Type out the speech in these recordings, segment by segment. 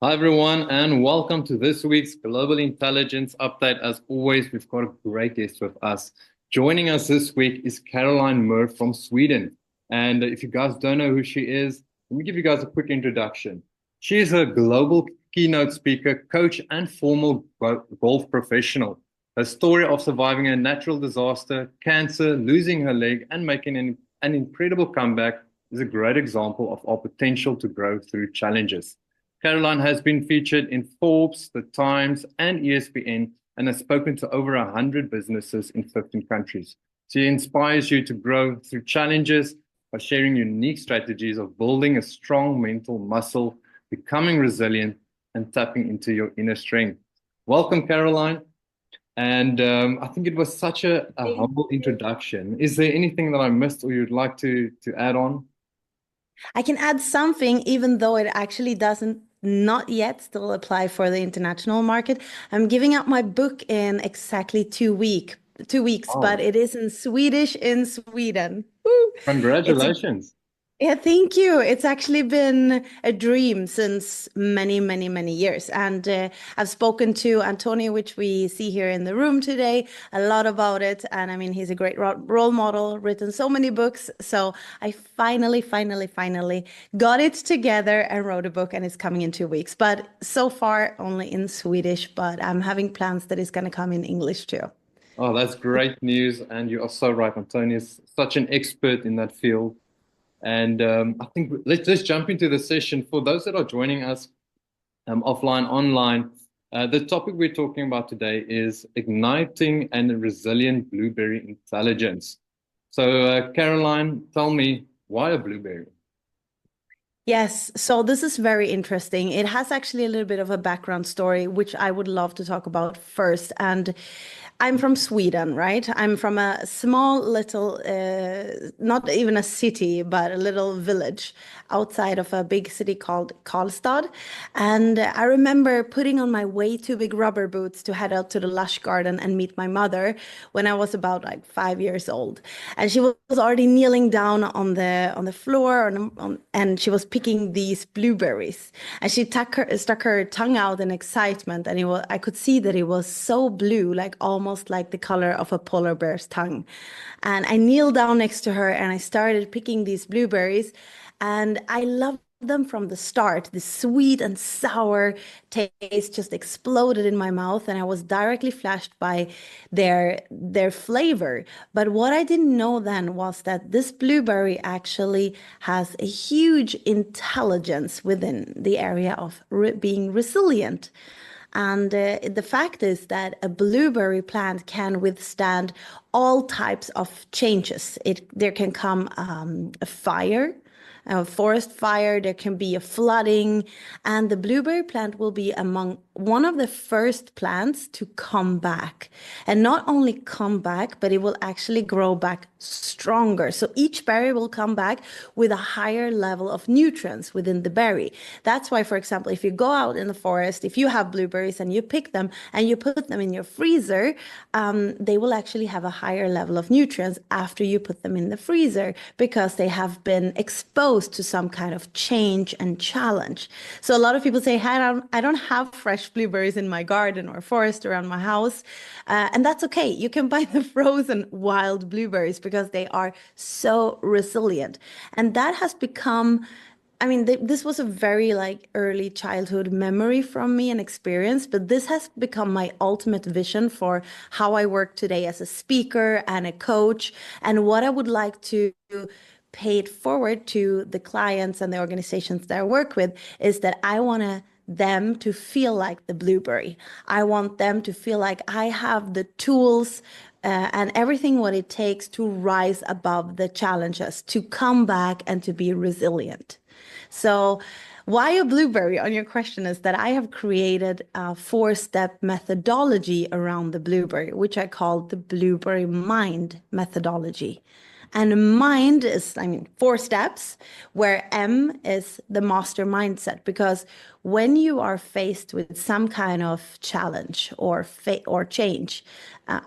Hi, everyone, and welcome to this week's Global Intelligence Update. As always, we've got a great guest with us. Joining us this week is Caroline Mohr from Sweden. And if you guys don't know who she is, let me give you guys a quick introduction. She is a global keynote speaker, coach, and former golf professional. Her story of surviving a natural disaster, cancer, losing her leg, and making an incredible comeback is a great example of our potential to grow through challenges. Caroline has been featured in Forbes, the Times, and ESPN, and has spoken to over 100 businesses in 15 countries. She inspires you to grow through challenges by sharing unique strategies of building a strong mental muscle, becoming resilient, and tapping into your inner strength. Welcome, Caroline. And I think it was such a Thank humble you. introduction. Is there anything that I missed or you'd like to add on? I can add something, even though it actually doesn't not yet still apply for the international market. I'm giving out my book in exactly 2 weeks, but Oh, it is in Swedish in Sweden. Woo! It's a congratulations. Yeah, thank you. It's actually been a dream since many, many, many years. And I've spoken to Antonio, which we see here in the room today, a lot about it. And I mean, he's a great role model, written so many books. So I finally got it together and wrote a book, and it's coming in 2 weeks. But so far, only in Swedish, but I'm having plans that it's going to come in English too. Oh, that's great news. And you are so right. Antonio is such an expert in that field. And I think let's jump into the session. For those that are joining us offline, online, the topic we're talking about today is igniting and resilient blueberry intelligence. So, Caroline, tell me, why a blueberry? Yes, so this is very interesting. It has actually a little bit of a background story, which I would love to talk about first. And I'm from Sweden, right? I'm from a small little, not even a city, but a little village outside of a big city called Karlstad. And I remember putting on my way too big rubber boots to head out to the lush garden and meet my mother when I was about like 5 years old. And she was already kneeling down on the floor and she was picking these blueberries. And she stuck her tongue out in excitement, and I could see that it was so blue, like almost like the color of a polar bear's tongue. And I kneeled down next to her and I started picking these blueberries, and I loved them from the start. The sweet and sour taste just exploded in my mouth, and I was directly flashed by their flavor. But what I didn't know then was that this blueberry actually has a huge intelligence within the area of being resilient. And the fact is that a blueberry plant can withstand all types of changes. There can come a fire, a forest fire, there can be a flooding, and the blueberry plant will be among one of the first plants to come back. And not only come back, but it will actually grow back stronger. So each berry will come back with a higher level of nutrients within the berry. That's why, for example, if you go out in the forest, if you have blueberries and you pick them and you put them in your freezer, they will actually have a higher level of nutrients after you put them in the freezer because they have been exposed to some kind of change and challenge. So a lot of people say, I don't have fresh blueberries in my garden or forest around my house. And that's okay. You can buy the frozen wild blueberries because they are so resilient. And that has become, I mean, this was a very like early childhood memory from me and experience, but this has become my ultimate vision for how I work today as a speaker and a coach, and what I would like to pay it forward to the clients and the organizations that I work with is that I want them to feel like the blueberry. I want them to feel like I have the tools and everything what it takes to rise above the challenges, to come back and to be resilient. So, why a blueberry on your question is that I have created a 4-step methodology around the blueberry, which I call the blueberry mind methodology. And mind is, I mean, 4 steps, where M is the master mindset. Because when you are faced with some kind of challenge or change,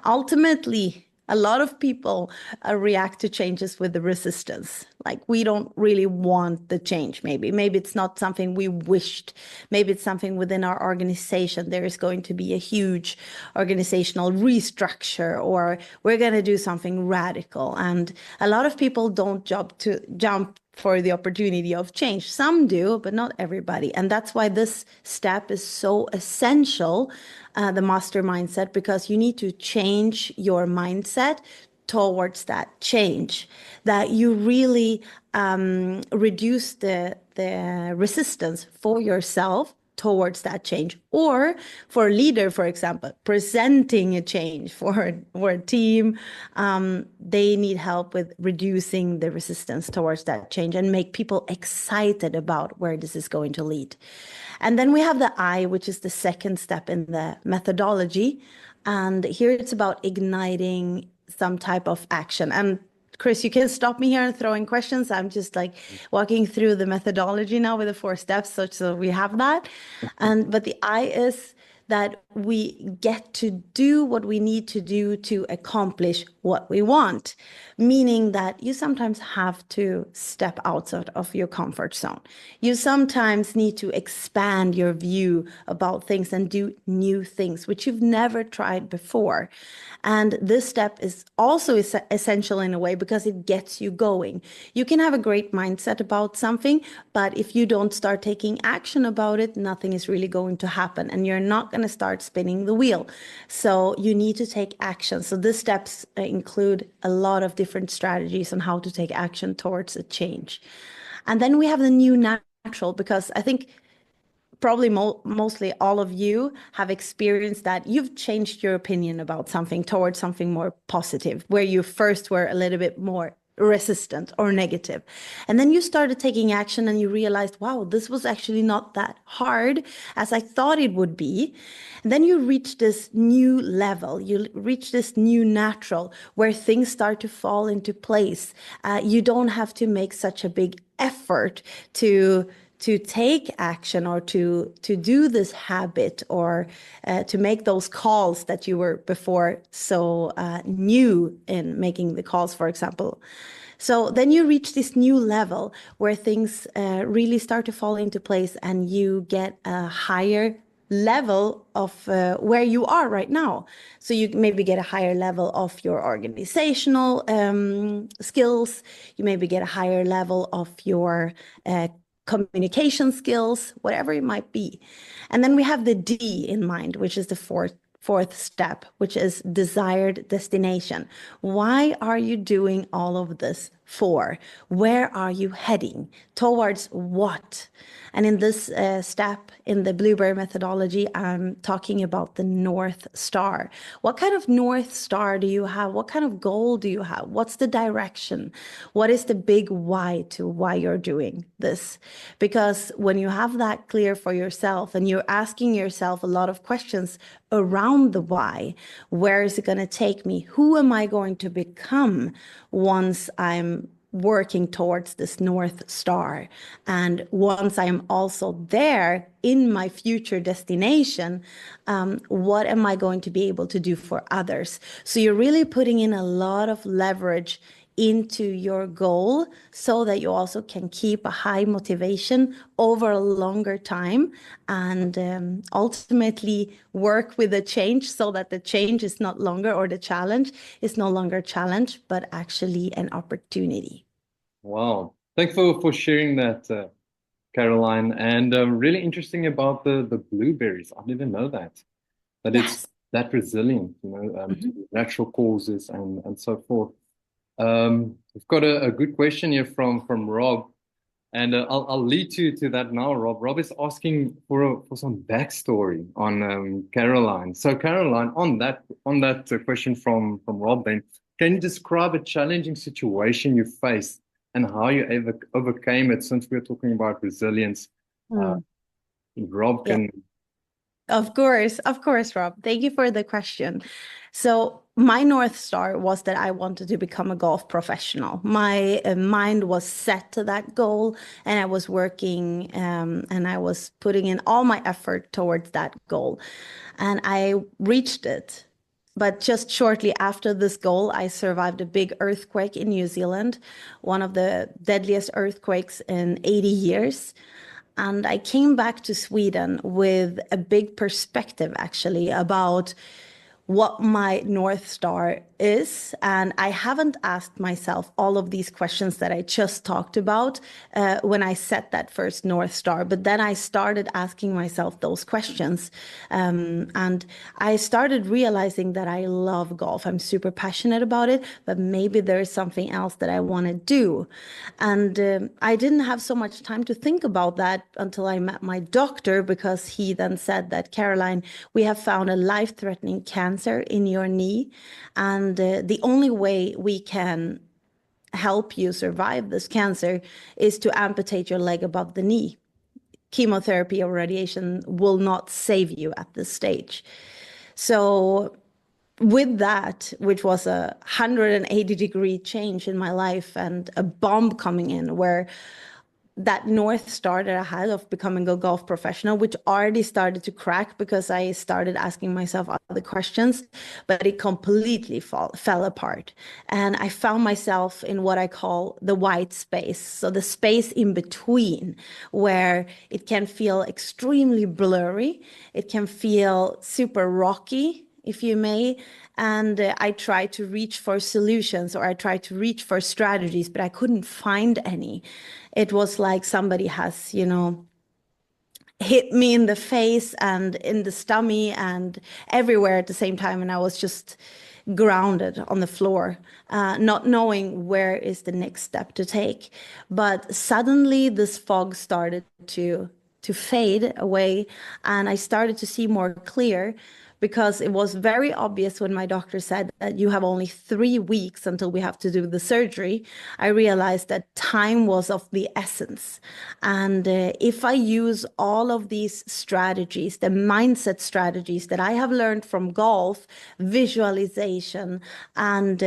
ultimately, A lot of people react to changes with the resistance. Like we don't really want the change, maybe. Maybe it's not something we wished. Maybe it's something within our organization. There is going to be a huge organizational restructure, or we're going to do something radical. And a lot of people don't jump for the opportunity of change. Some do, but not everybody. And that's why this step is so essential, the master mindset, because you need to change your mindset towards that change, that you really reduce the resistance for yourself towards that change, or for a leader, for example, presenting a change for a team, they need help with reducing the resistance towards that change and make people excited about where this is going to lead. And then we have the I, which is the second step in the methodology. And here it's about igniting some type of action. And Chris, you can stop me here and throw in questions. I'm just like walking through the methodology now with the 4 steps, so we have that. But the I is that we get to do what we need to do to accomplish what we want, meaning that you sometimes have to step outside of your comfort zone. You sometimes need to expand your view about things and do new things, which you've never tried before. And this step is also essential in a way because it gets you going. You can have a great mindset about something, but if you don't start taking action about it, nothing is really going to happen and you're not going to start spinning the wheel. So you need to take action. So these steps include a lot of different strategies on how to take action towards a change. And then we have the new natural, because I think probably mostly all of you have experienced that you've changed your opinion about something towards something more positive, where you first were a little bit more resistant or negative. And then you started taking action and you realized, wow, this was actually not that hard as I thought it would be. And then you reach this new level, you reach this new natural where things start to fall into place. You don't have to make such a big effort to take action or to do this habit, or to make those calls that you were before so new in making the calls, for example. So then you reach this new level where things really start to fall into place and you get a higher level of where you are right now. So you maybe get a higher level of your organizational skills. You maybe get a higher level of your communication skills, whatever it might be. And then we have the D in mind, which is the fourth step, which is desired destination. Why are you doing all of this for? Where are you heading? Towards what? And in this step in the Blueberry methodology, I'm talking about the North Star. What kind of North Star do you have? What kind of goal do you have? What's the direction? What is the big why to why you're doing this? Because when you have that clear for yourself and you're asking yourself a lot of questions around the why, where is it going to take me? Who am I going to become once I'm working towards this North Star? And once I'm also there in my future destination, what am I going to be able to do for others? So you're really putting in a lot of leverage into your goal so that you also can keep a high motivation over a longer time, and ultimately work with the change so that the change is not longer, or the challenge is no longer a challenge, but actually an opportunity. Wow. Thanks for sharing that, Caroline. And really interesting about the blueberries. I didn't know that. But it's Yes. that resilient, to Mhm. natural causes and so forth. We've got a good question here from Rob, and I'll lead to that now. Rob is asking for some backstory on Caroline. So Caroline, on that question from Rob, then can you describe a challenging situation you faced and how you overcame it? Since we're talking about resilience, uh, Mm. Rob Yeah. can. Of course, Rob. Thank you for the question. So my North Star was that I wanted to become a golf professional. My mind was set to that goal, and I was working, and I was putting in all my effort towards that goal. And I reached it But just shortly after this goal, I survived a big earthquake in New Zealand, one of the deadliest earthquakes in 80 years. And I came back to Sweden with a big perspective, actually, about what my North Star is. And I haven't asked myself all of these questions that I just talked about when I set that first North Star. But then I started asking myself those questions. And I started realizing that I love golf. I'm super passionate about it, but maybe there is something else that I want to do. And I didn't have so much time to think about that until I met my doctor, because he then said that, Caroline, we have found a life-threatening cancer in your knee. And the only way we can help you survive this cancer is to amputate your leg above the knee. Chemotherapy or radiation will not save you at this stage. So with that, which was a 180-degree change in my life and a bomb coming in, where that North Star that I had of becoming a golf professional, which already started to crack because I started asking myself other questions, but it completely fell apart. And I found myself in what I call the white space. So the space in between, where it can feel extremely blurry, it can feel super rocky, if you may. And I tried to reach for solutions, or I tried to reach for strategies, but I couldn't find any. It was like somebody has, hit me in the face and in the stomach and everywhere at the same time. And I was just grounded on the floor, not knowing where is the next step to take. But suddenly this fog started to fade away, and I started to see more clear, because it was very obvious when my doctor said that you have only 3 weeks until we have to do the surgery. I realized that time was of the essence. And if I use all of these strategies, the mindset strategies that I have learned from golf, visualization, and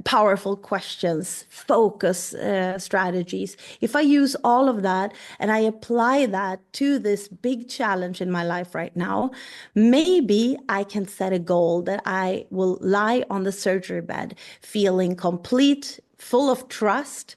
powerful questions, focus strategies, if I use all of that and I apply that to this big challenge in my life right now, maybe I can set a goal that I will lie on the surgery bed feeling complete, full of trust.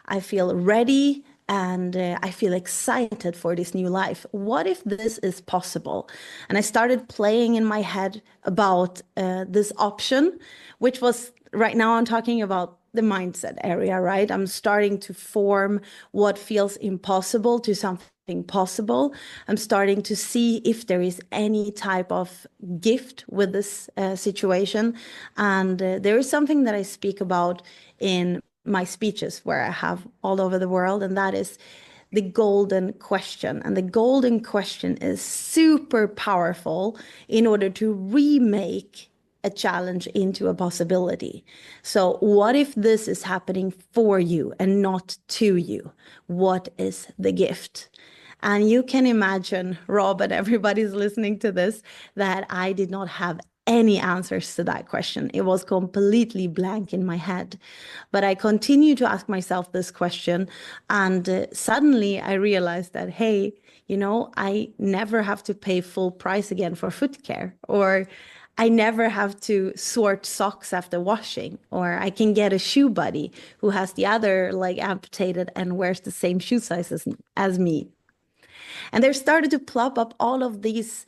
I feel ready, and I feel excited for this new life. What if this is possible? And I started playing in my head about this option, which was, right now I'm talking about the mindset area, right? I'm starting to form what feels impossible to something possible. I'm starting to see if there is any type of gift with this situation. And there is something that I speak about in my speeches where I have all over the world, and that is the golden question. And the golden question is super powerful in order to remake a challenge into a possibility. So what if this is happening for you and not to you? What is the gift? And you can imagine, Rob, and everybody's listening to this, that I did not have any answers to that question. It was completely blank in my head. But I continued to ask myself this question, and suddenly I realized that, hey, I never have to pay full price again for foot care, or I never have to sort socks after washing, or I can get a shoe buddy who has the other leg amputated and wears the same shoe size as me. And there started to plop up all of these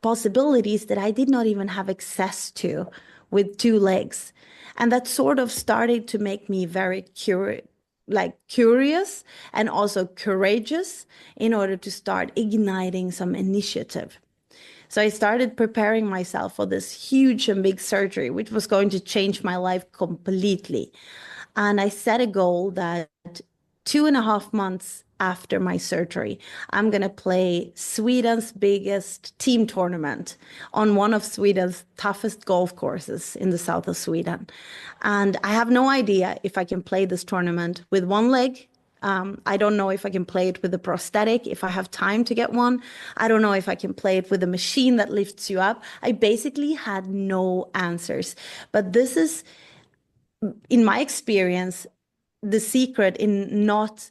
possibilities that I did not even have access to with 2 legs. And that sort of started to make me very curious and also courageous in order to start igniting some initiative. So I started preparing myself for this huge and big surgery, which was going to change my life completely. And I set a goal that 2.5 months after my surgery, I'm going to play Sweden's biggest team tournament on one of Sweden's toughest golf courses in the south of Sweden. And I have no idea if I can play this tournament with one leg. I don't know if I can play it with a prosthetic, if I have time to get one. I don't know if I can play it with a machine that lifts you up. I basically had no answers. But this is, in my experience, the secret in not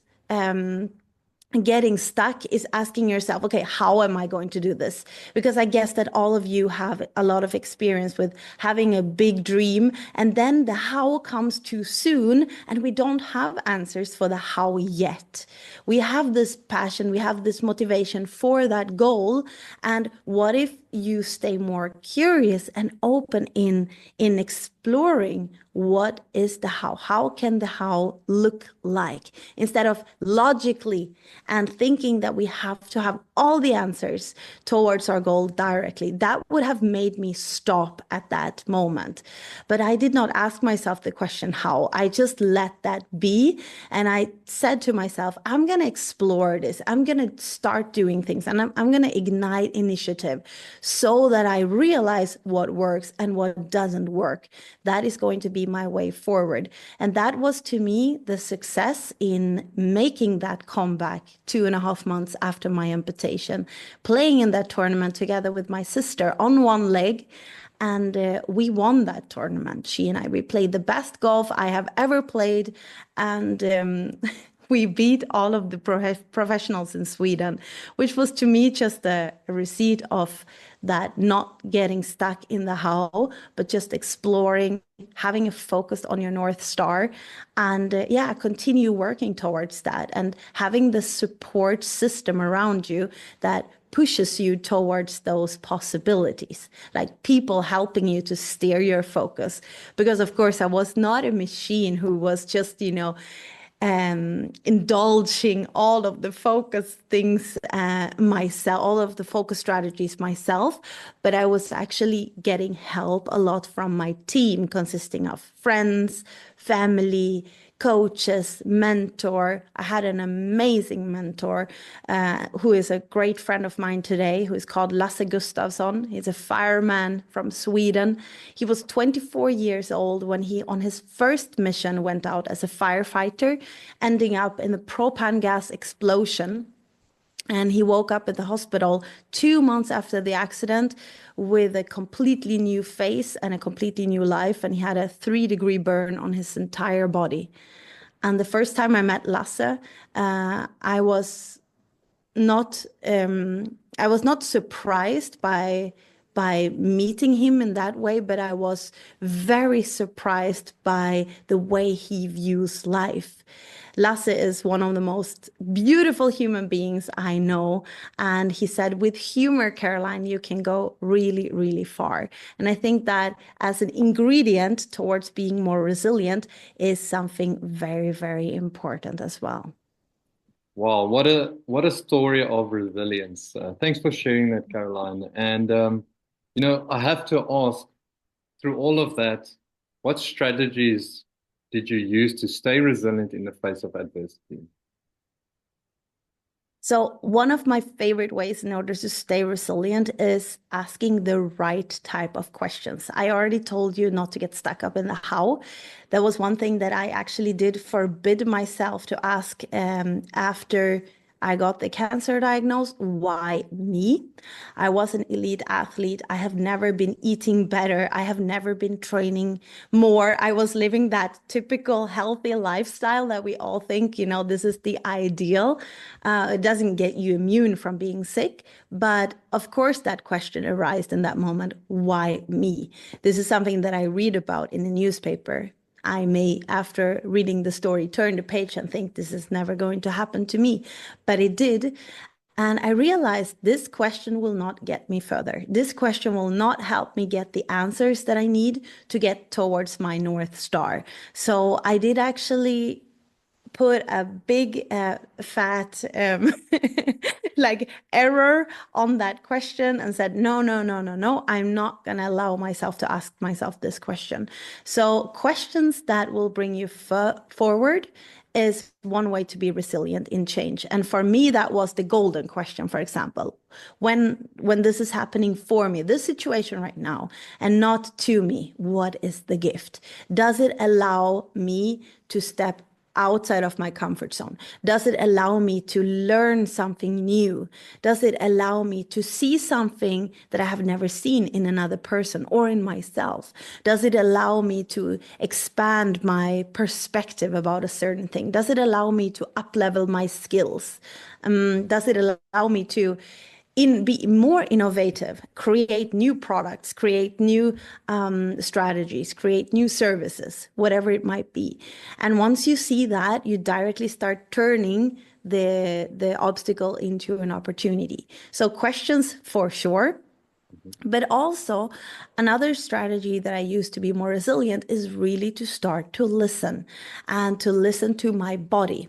getting stuck is asking yourself, okay, how am I going to do this? Because I guess that all of you have a lot of experience with having a big dream, and then the how comes too soon, and we don't have answers for the how yet. We have this passion, we have this motivation for that goal, and what if you stay more curious and open in exploring what is the how? How can the how look like? Instead of logically and thinking that we have to have all the answers towards our goal directly. That would have made me stop at that moment. But I did not ask myself the question how. I just let that be. And I said to myself, I'm going to explore this. I'm going to start doing things, and I'm going to ignite initiative so that I realize what works and what doesn't work. That is going to be my way forward. And that was, to me, the success in making that comeback 2.5 months after my amputation, playing in that tournament together with my sister on one leg. And we won that tournament. She and I, we played the best golf I have ever played. And we beat all of the professionals in Sweden, which was to me just a receipt of that, not getting stuck in the how, but just exploring, having a focus on your North Star, and yeah, continue working towards that, and having the support system around you that pushes you towards those possibilities, like people helping you to steer your focus. Because of course I was not a machine who was just, indulging all of the focus things myself, all of the focus strategies myself, but I was actually getting help a lot from my team, consisting of friends, family, coaches, mentor. I had an amazing mentor who is a great friend of mine today, who is called Lasse Gustafsson. He's a fireman from Sweden. He was 24 years old when he, on his first mission, went out as a firefighter, ending up in a propane gas explosion. And he woke up at the hospital 2 months after the accident with a completely new face and a completely new life. And he had a 3-degree burn on his entire body. And the first time I met Lasse, I was not surprised by meeting him in that way, but I was very surprised by the way he views life. Lasse is one of the most beautiful human beings I know. And he said, with humor, Caroline, you can go really, really far. And I think that as an ingredient towards being more resilient is something very, very important as well. Wow, what a story of resilience. Thanks for sharing that, Caroline. And I have to ask, through all of that, what strategies did you use to stay resilient in the face of adversity? So one of my favorite ways in order to stay resilient is asking the right type of questions. I already told you not to get stuck up in the how. That was one thing that I actually did forbid myself to ask after I got the cancer diagnosis. Why me? I was an elite athlete. I have never been eating better. I have never been training more. I was living that typical healthy lifestyle that we all think, this is the ideal. It doesn't get you immune from being sick. But of course, that question arose in that moment. Why me? This is something that I read about in the newspaper. I may, after reading the story, turn the page and think this is never going to happen to me. But it did. And I realized this question will not get me further. This question will not help me get the answers that I need to get towards my North Star. So I did actually put a big fat like error on that question and said, no, no, no, no, no, I'm not going to allow myself to ask myself this question. So questions that will bring you forward is one way to be resilient in change. And for me, that was the golden question, for example. When this is happening for me, this situation right now, and not to me, what is the gift? Does it allow me to step outside of my comfort zone? Does it allow me to learn something new? Does it allow me to see something that I have never seen in another person or in myself? Does it allow me to expand my perspective about a certain thing? Does it allow me to up-level my skills? Does it allow me to be more innovative, create new products, create new strategies, create new services, whatever it might be? And once you see that, you directly start turning the obstacle into an opportunity. So questions for sure. But also, another strategy that I use to be more resilient is really to start to listen and to listen to my body.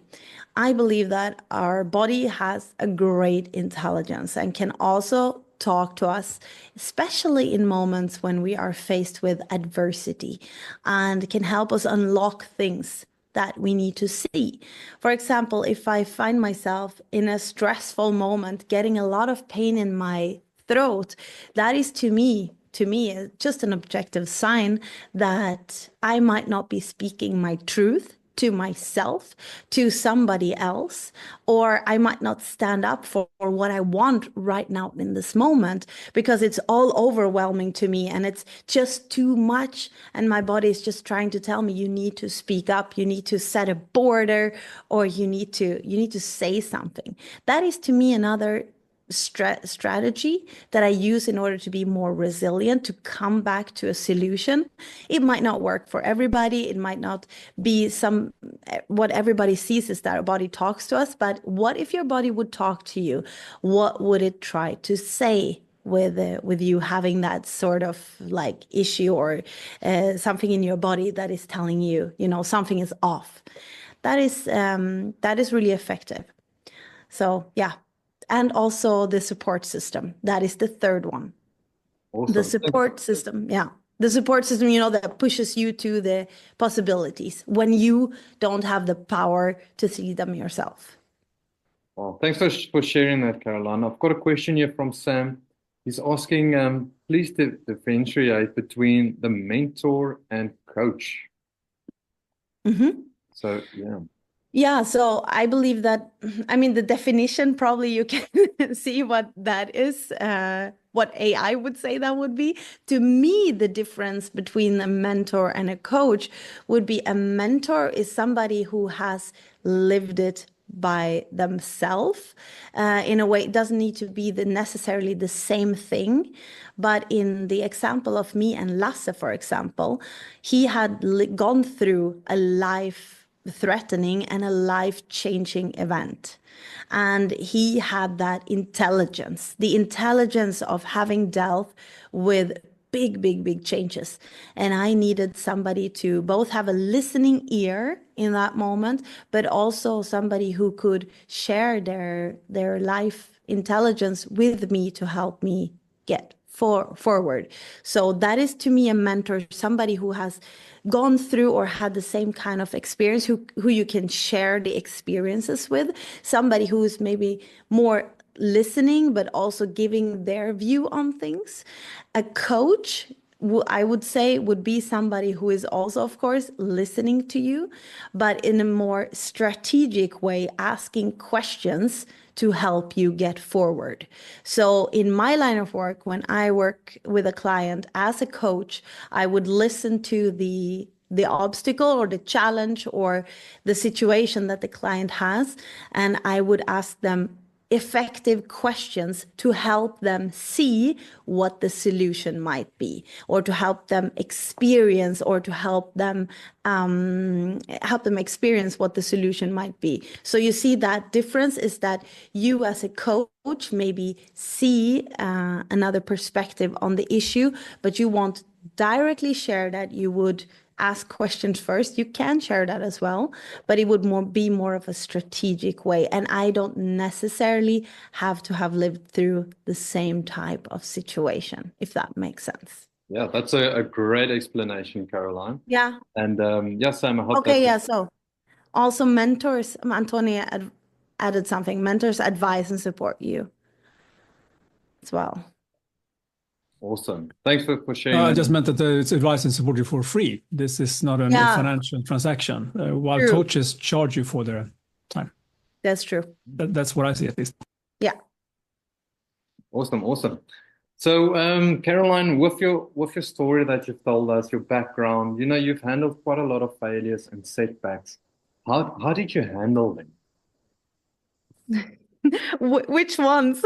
I believe that our body has a great intelligence and can also talk to us, especially in moments when we are faced with adversity, and can help us unlock things that we need to see. For example, if I find myself in a stressful moment, getting a lot of pain in my throat, that is to me just an objective sign that I might not be speaking my truth to myself, to somebody else, or I might not stand up for what I want right now in this moment because it's all overwhelming to me and it's just too much. And my body is just trying to tell me, you need to speak up, you need to set a border, or you need to say something. That is to me another strategy that I use in order to be more resilient, to come back to a solution. It might not work for everybody. It might not be what everybody sees is that our body talks to us. But what if your body would talk to you? What would it try to say with you having that sort of like issue or something in your body that is telling you, something is off? That is really effective. So yeah, and also the support system. That is the third one. The Awesome. support system, yeah. The support system, that pushes you to the possibilities when you don't have the power to see them yourself. Well, thanks for sharing that, Caroline. I've got a question here from Sam. He's asking, please differentiate between the mentor and coach. Mhm. So, yeah. Yeah, so I believe that, I mean, the definition probably you can see what that is, what AI would say that would be. To me, the difference between a mentor and a coach would be a mentor is somebody who has lived it by themselves. In a way, it doesn't need to be necessarily the same thing. But in the example of me and Lasse, for example, he had gone through a life threatening and a life-changing event. And he had that intelligence, the intelligence of having dealt with big, big, big changes. And I needed somebody to both have a listening ear in that moment, but also somebody who could share their life intelligence with me to help me get forward. So that is to me a mentor, somebody who has gone through or had the same kind of experience, who you can share the experiences with, somebody who is maybe more listening, but also giving their view on things. A coach, I would say, would be somebody who is also, of course, listening to you, but in a more strategic way, asking questions to help you get forward. So in my line of work, when I work with a client as a coach, I would listen to the obstacle or the challenge or the situation that the client has, and I would ask them effective questions to help them see what the solution might be, or to help them experience, or to help them experience what the solution might be. So you see that difference is that you as a coach maybe see another perspective on the issue, but you won't directly share that. You would ask questions first. You can share that as well, but it would be more of a strategic way. And I don't necessarily have to have lived through the same type of situation, if that makes sense. Yeah, that's a great explanation, Caroline. Yeah. And yeah, Sam, I hope that. Okay. Yeah. So also mentors, Antonia added something. Mentors advise and support you as well. Awesome. Thanks for sharing I that. just meant that it's advice and support you for free. This is not a Yeah, financial transaction, while true. coaches charge you for their time. That's true. That's what I see, at least. Yeah. Awesome, awesome. So, Caroline, with your story that you've told us, your background, you've handled quite a lot of failures and setbacks. How did you handle them? Which ones?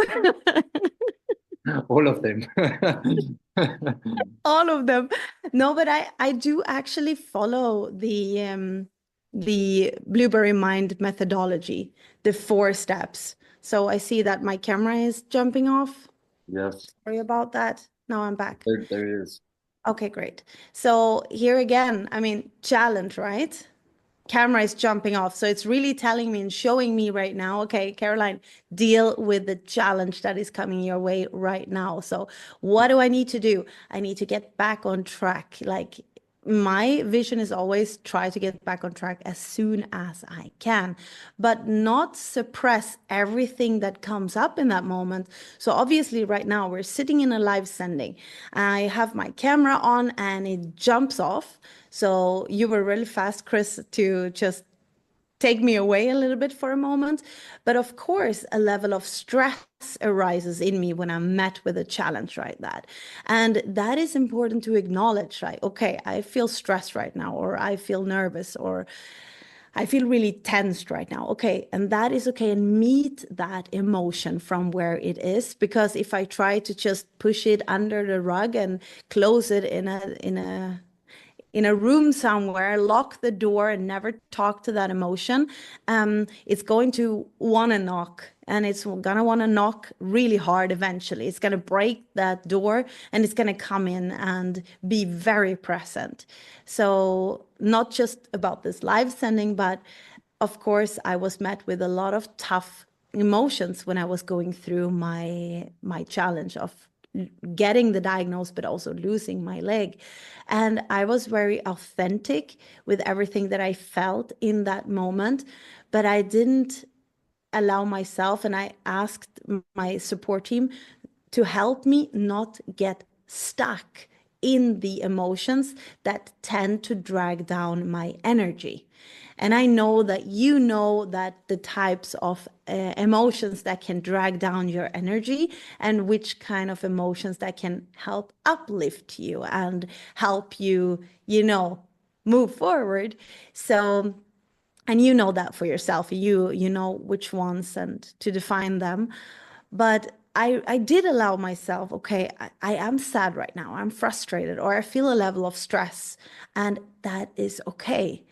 All of them. All of them. No, but I do actually follow the Blueberry Mind methodology, the 4 steps. So I see that my camera is jumping off. Yes, Sorry about that. Now I'm back. there it is. Okay, great. So here again, I mean, challenge, right? Camera is jumping off. So it's really telling me and showing me right now, okay, Caroline, deal with the challenge that is coming your way right now. So what do I need to do? I need to get back on track. Like my vision is always try to get back on track as soon as I can, but not suppress everything that comes up in that moment. So obviously right now we're sitting in a live sending. I have my camera on and it jumps off. So you were really fast, Chris, to just take me away a little bit for a moment. But of course, a level of stress arises in me when I'm met with a challenge like that. And that is important to acknowledge, right? Okay, I feel stressed right now, or I feel nervous, or I feel really tensed right now. Okay, and that is okay, and meet that emotion from where it is. Because if I try to just push it under the rug and close it in a room somewhere, lock the door, and never talk to that emotion, it's going to want to knock. And it's going to want to knock really hard eventually. It's going to break that door and it's going to come in and be very present. So, not just about this live sending, but of course, I was met with a lot of tough emotions when I was going through my challenge of getting the diagnosis, but also losing my leg. And I was very authentic with everything that I felt in that moment, but I didn't allow myself, and I asked my support team to help me not get stuck in the emotions that tend to drag down my energy. And I know that you know that the types of emotions that can drag down your energy and which kind of emotions that can help uplift you and help you, move forward. So, and you know that for yourself, you know which ones and to define them. But I did allow myself, okay, I am sad right now, I'm frustrated, or I feel a level of stress, and that is okay.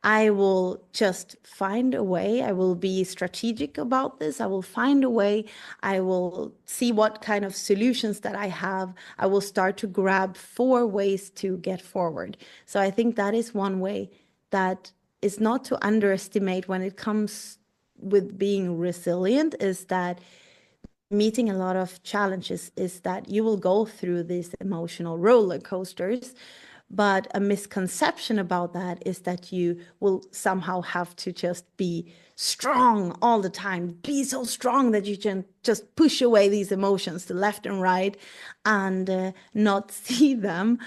I will just find a way. I will be strategic about this. I will find a way. I will see what kind of solutions that I have. I will start to grab 4 ways to get forward. So I think that is one way that is not to underestimate when it comes with being resilient, is that meeting a lot of challenges is that you will go through these emotional roller coasters. But a misconception about that is that you will somehow have to just be strong all the time, be so strong that you can just push away these emotions to left and right and not see them.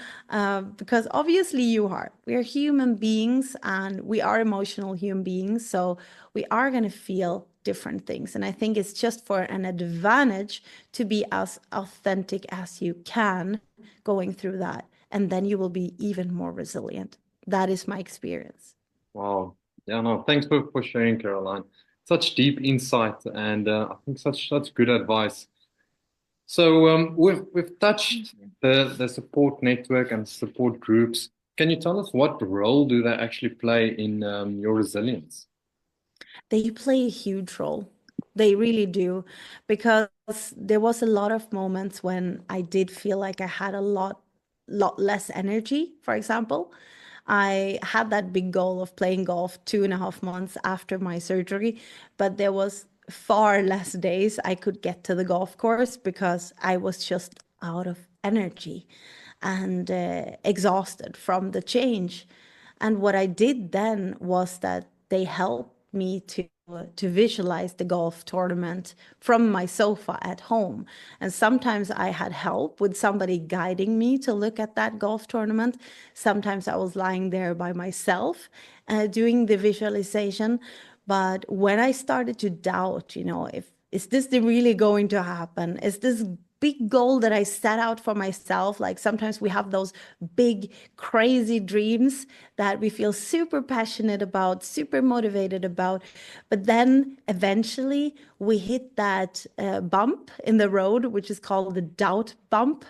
Because obviously you are. We are human beings and we are emotional human beings. So we are going to feel different things. And I think it's just for an advantage to be as authentic as you can going through that. And then you will be even more resilient. That is my experience. Wow. Yeah, no, thanks for sharing, Caroline. Such deep insight and I think such good advice. So we've touched the support network and support groups. Can you tell us what role do they actually play in your resilience? They play a huge role. They really do, because there was a lot of moments when I did feel like I had a lot less energy, for example. I had that big goal of playing golf 2.5 months after my surgery, but there was far less days I could get to the golf course because I was just out of energy and exhausted from the change. And what I did then was that they helped me to to visualize the golf tournament from my sofa at home. And sometimes I had help with somebody guiding me to look at that golf tournament. Sometimes I was lying there by myself doing the visualization. But when I started to doubt, is this really going to happen? Is this big goal that I set out for myself? Like sometimes we have those big, crazy dreams that we feel super passionate about, super motivated about. But then eventually we hit that bump in the road, which is called the doubt bump,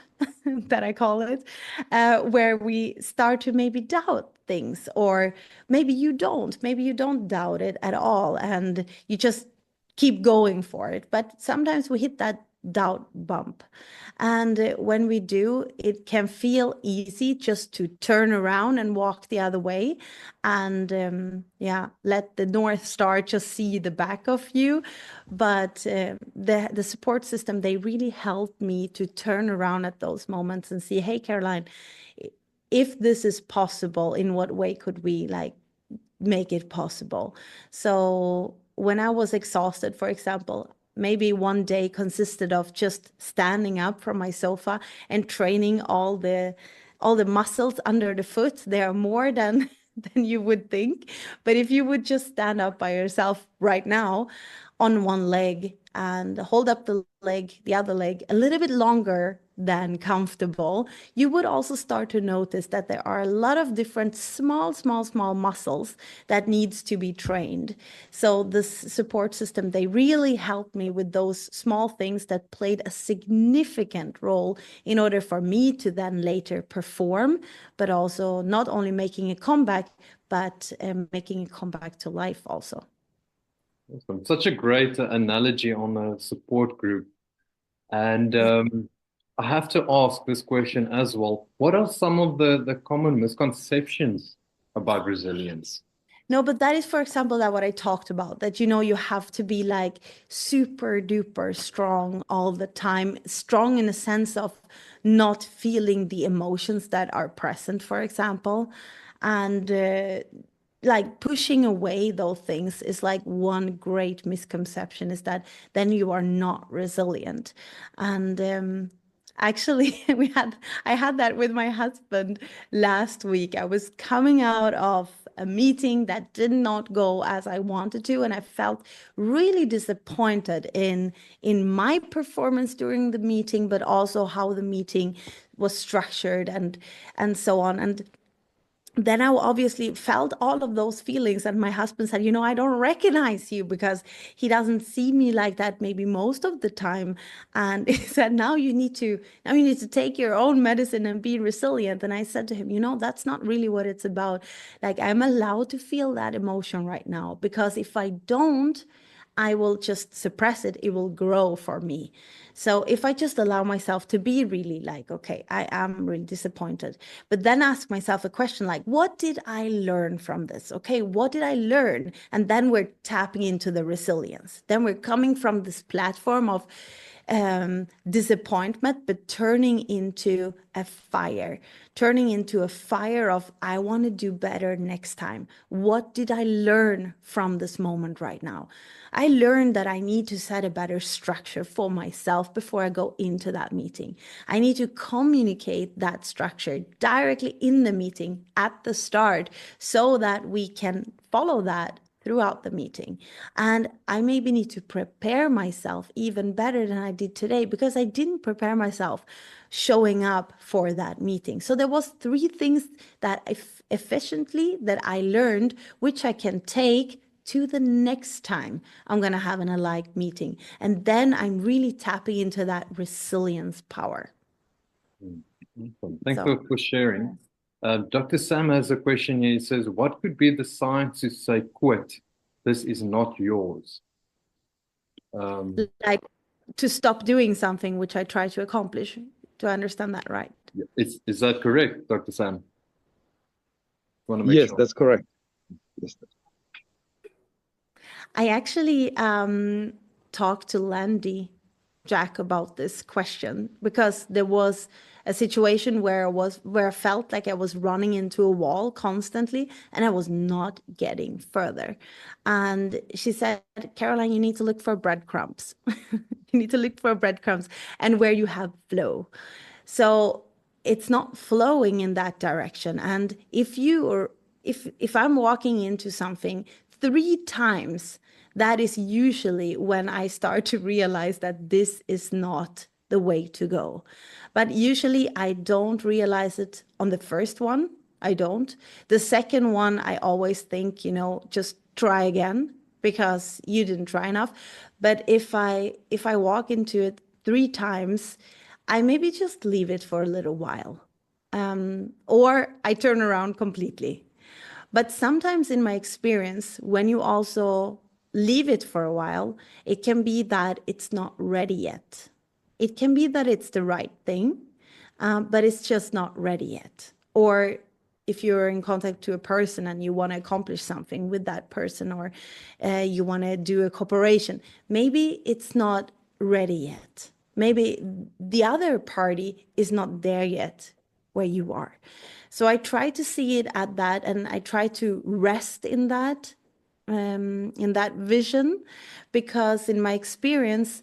that I call it, where we start to maybe doubt things, or maybe you don't doubt it at all, and you just keep going for it. But sometimes we hit that doubt bump. And when we do, it can feel easy just to turn around and walk the other way and let the North Star just see the back of you. But the support system, they really helped me to turn around at those moments and see, hey, Caroline, if this is possible, in what way could we make it possible? So when I was exhausted, for example, maybe one day consisted of just standing up from my sofa and training all the muscles under the foot. There are more than you would think. But if you would just stand up by yourself right now on one leg and hold up the other leg a little bit longer than comfortable, you would also start to notice that there are a lot of different small muscles that needs to be trained. So this support system, they really helped me with those small things that played a significant role in order for me to then later perform, but also not only making a comeback, but making a comeback to life also. Awesome. Such a great analogy on a support group. And I have to ask this question as well. What are some of the common misconceptions about resilience? No, but that is, for example, that what I talked about, that, you have to be like super duper strong all the time, strong in a sense of not feeling the emotions that are present, for example. And like pushing away those things is like one great misconception, is that then you are not resilient. And actually, I had that with my husband last week. I was coming out of a meeting that did not go as I wanted to, and I felt really disappointed in my performance during the meeting, but also how the meeting was structured and so on. And then I obviously felt all of those feelings, and my husband said, I don't recognize you, because he doesn't see me like that maybe most of the time. And he said, now you need to take your own medicine and be resilient. And I said to him, that's not really what it's about. Like, I'm allowed to feel that emotion right now, because if I don't, I will just suppress it. It will grow for me. So if I just allow myself to be really like, okay, I am really disappointed, but then ask myself a question like, what did I learn from this? Okay, what did I learn? And then we're tapping into the resilience. Then we're coming from this platform of disappointment, but turning into a fire of, I want to do better next time. What did I learn from this moment right now? I learned that I need to set a better structure for myself before I go into that meeting. I need to communicate that structure directly in the meeting at the start, so that we can follow that throughout the meeting. And I maybe need to prepare myself even better than I did today, because I didn't prepare myself showing up for that meeting. So there was 3 things that efficiently that I learned, which I can take to the next time I'm going to have an alike meeting. And then I'm really tapping into that resilience power. Awesome. Thanks for sharing. Dr. Sam has a question here. He says, what could be the sign to say, quit, this is not yours? Like to stop doing something which I try to accomplish. Do I understand that right? Is that correct, Dr. Sam? Want to make Yes, sure. that's correct. Yes. I actually talked to Landy Jack about this question, because there was a situation where I felt like I was running into a wall constantly and I was not getting further. And she said, Caroline, you need to look for breadcrumbs. You need to look for breadcrumbs and where you have flow. So it's not flowing in that direction. And if I'm walking into something 3 times, that is usually when I start to realize that this is not the way to go. But usually I don't realize it on the first one. I don't. The second one, I always think, just try again because you didn't try enough. But if I walk into it 3 times, I maybe just leave it for a little while. Or I turn around completely. But sometimes in my experience, when you also leave it for a while, it can be that it's not ready yet. It can be that it's the right thing, but it's just not ready yet. Or if you're in contact to a person and you want to accomplish something with that person, or you want to do a cooperation, maybe it's not ready yet. Maybe the other party is not there yet where you are. So I try to see it at that, and I try to rest in that vision, because in my experience,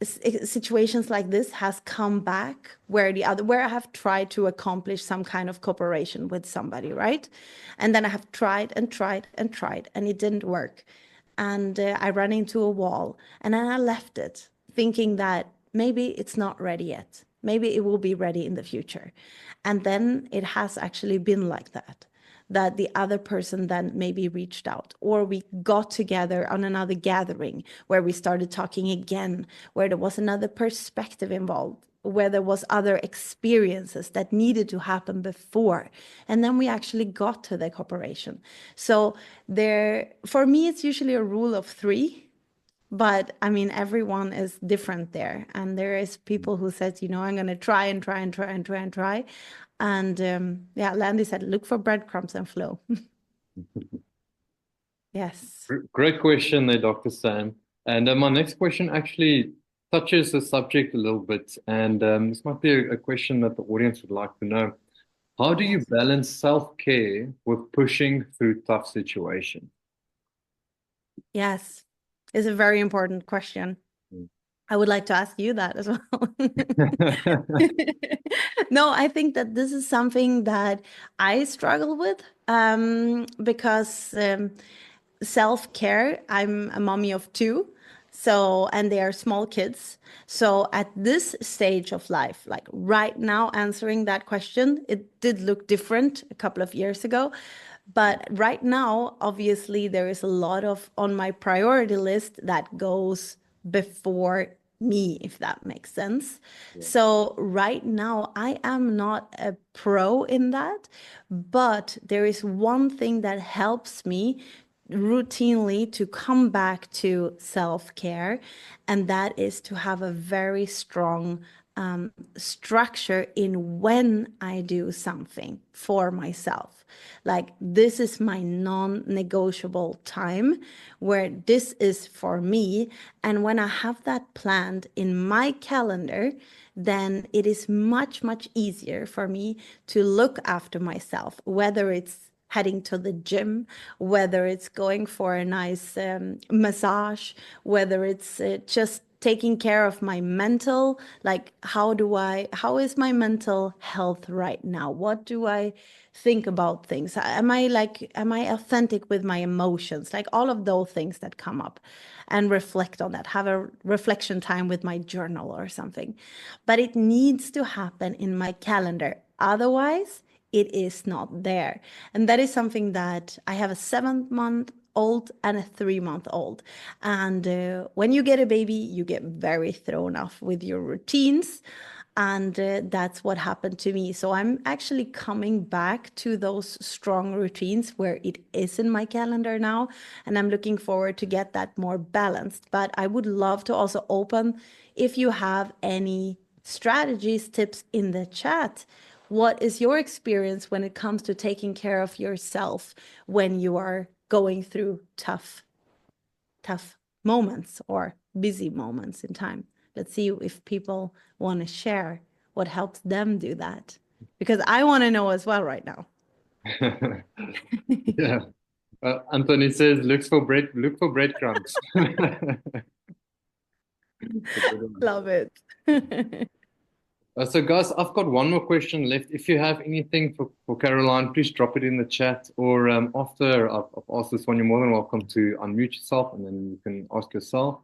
situations like this has come back where I have tried to accomplish some kind of cooperation with somebody, right? And then I have tried and tried and tried, and it didn't work. And I ran into a wall, and then I left it thinking that maybe it's not ready yet. Maybe it will be ready in the future. And then it has actually been like that the other person then maybe reached out, or we got together on another gathering where we started talking again, where there was another perspective involved, where there was other experiences that needed to happen before. And then we actually got to the cooperation. So for me, it's usually a rule of 3. But I mean, everyone is different there. And there is people who said, I'm going to try and try and try and try and try. And Landy said, look for breadcrumbs and flow. Yes. Great question there, Dr. Sam. And my next question actually touches the subject a little bit. And this might be a question that the audience would like to know. How do you balance self-care with pushing through tough situations? Yes, it's a very important question. I would like to ask you that as well. No, I think that this is something that I struggle with, because self-care, I'm a mommy of 2, and they are small kids. So at this stage of life, like right now, answering that question, it did look different a couple of years ago. But right now, obviously, there is a lot on my priority list that goes before me, if that makes sense. Yeah. So right now, I am not a pro in that, but there is one thing that helps me routinely to come back to self-care, and that is to have a very strong structure in when I do something for myself. Like, this is my non-negotiable time where this is for me. And when I have that planned in my calendar, then it is much, much easier for me to look after myself, whether it's heading to the gym, whether it's going for a nice massage, whether it's just taking care of my mental, like how is my mental health right now? What do I think about things? Am I authentic with my emotions? Like all of those things that come up, and reflect on that, have a reflection time with my journal or something. But it needs to happen in my calendar. Otherwise, it is not there. And that is something that I have a 7-month-old and a 3-month-old. And when you get a baby, you get very thrown off with your routines. And that's what happened to me. So I'm actually coming back to those strong routines where it is in my calendar now. And I'm looking forward to get that more balanced. But I would love to also open, if you have any strategies, tips in the chat. What is your experience when it comes to taking care of yourself when you are going through tough moments or busy moments in time. Let's see if people want to share what helps them do that, because I want to know as well right now. Yeah. Anthony says, look for breadcrumbs. Love it. So guys, I've got one more question left. If you have anything for Caroline, please drop it in the chat, or after I've asked this one, you're more than welcome to unmute yourself and then you can ask yourself.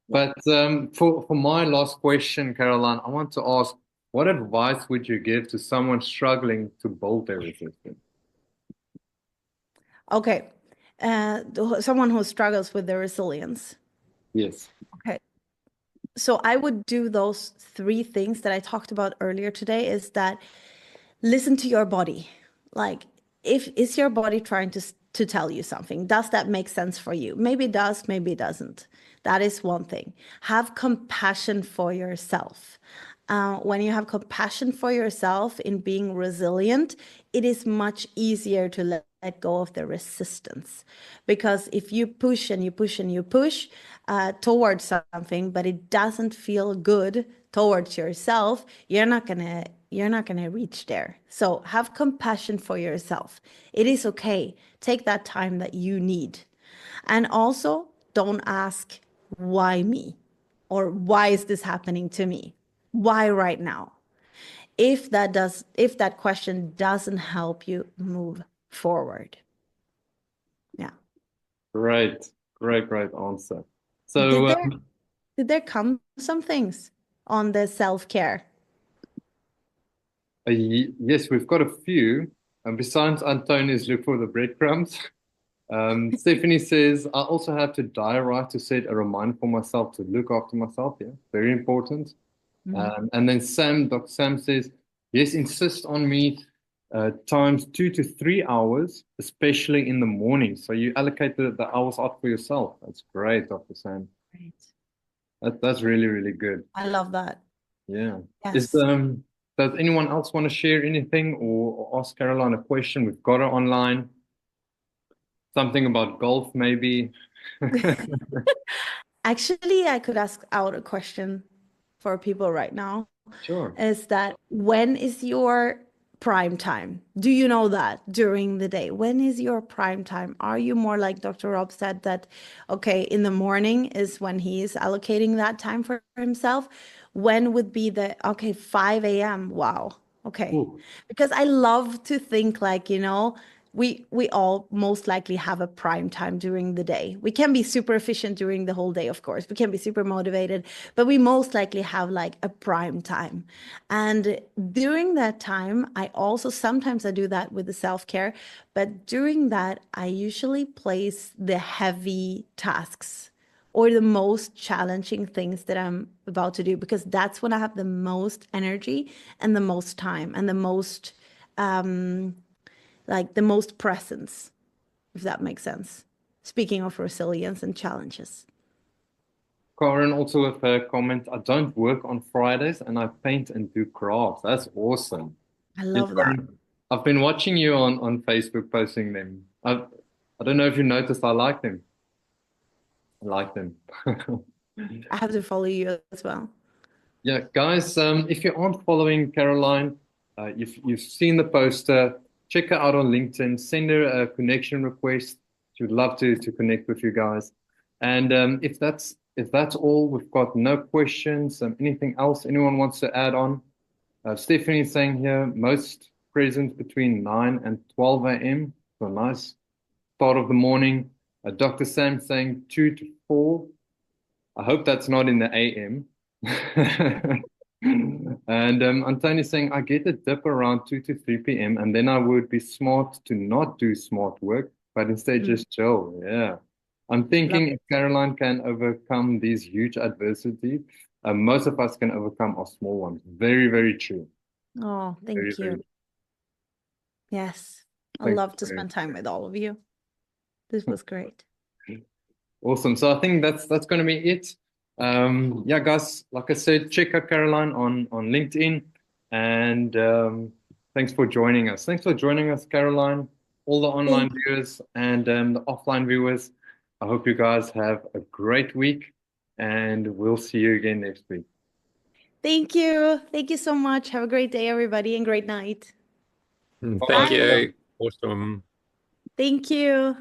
But for my last question, Caroline, I want to ask, what advice would you give to someone struggling to build their resistance? Okay. Someone who struggles with their resilience. Yes. Okay. So I would do those 3 things that I talked about earlier today, is that listen to your body. Like, is your body trying to tell you something? Does that make sense for you? Maybe it does, maybe it doesn't. That is one thing. Have compassion for yourself. When you have compassion for yourself in being resilient, it is much easier to let go of the resistance. Because if you push and you push and you push towards something, but it doesn't feel good towards yourself, you're not gonna reach there. So have compassion for yourself. It is okay. Take that time that you need. And also, don't ask, why me? Or why is this happening to me? Why right now? If that question doesn't help you move forward. Yeah. Great answer. So did there come some things on the self-care? yes, we've got a few. And besides Antoni's look for the breadcrumbs. Stephanie says, I also have to diarize to set a reminder for myself to look after myself. Yeah, very important. And then Dr. Sam says, yes, insist on me times 2 to 3 hours, especially in the morning. So you allocate the hours out for yourself. That's great, Dr. Sam. Great. That's really, really good. I love that. Yeah. Yes. Does anyone else want to share anything or ask Caroline a question? We've got her online. Something about golf, maybe. Actually, I could ask out a question for people right now. Sure. Is that, when is your prime time? Do you know that during the day? When is your prime time? Are you more like Dr. Rob said, that, okay, in the morning is when he is allocating that time for himself? When would be okay, 5 a.m. Wow. Okay. Ooh. Because I love to think, like, we all most likely have a prime time during the day. We can be super efficient during the whole day, of course. We can be super motivated, but we most likely have like a prime time. And during that time, I also sometimes I do that with the self-care, but during that, I usually place the heavy tasks or the most challenging things that I'm about to do, because that's when I have the most energy and the most time and the most like the most presence, if that makes sense. Speaking of resilience and challenges. Karen also with a comment, I don't work on Fridays and I paint and do crafts. That's awesome. I love that. I've been watching you on Facebook posting them. I don't know if you noticed, I like them. I like them. I have to follow you as well. Yeah, guys, if you aren't following Caroline, you've seen the poster, check her out on LinkedIn, send her a connection request. She would love to connect with you guys. And if that's all, we've got no questions. Anything else anyone wants to add on? Stephanie is saying here, most present between 9 and 12 a.m. So nice start of the morning. Dr. Sam saying 2 to 4. I hope that's not in the a.m. And Antoni saying, I get a dip around 2 to 3 p.m. and then I would be smart to not do smart work, but instead just chill. Yeah. I'm thinking if Caroline can overcome these huge adversities, most of us can overcome our small ones. Very, very true. Oh, thank you. Very yes. I love to spend time with all of you. This was great. Awesome. So I think that's going to be it. Yeah, guys, like I said, check out Caroline on LinkedIn, and thanks for joining us. Thanks for joining us, Caroline, all the online viewers and the offline viewers. I hope you guys have a great week, and we'll see you again next week. Thank you. Thank you so much. Have a great day, everybody, and great night. Thank Bye. you. Awesome. Thank you.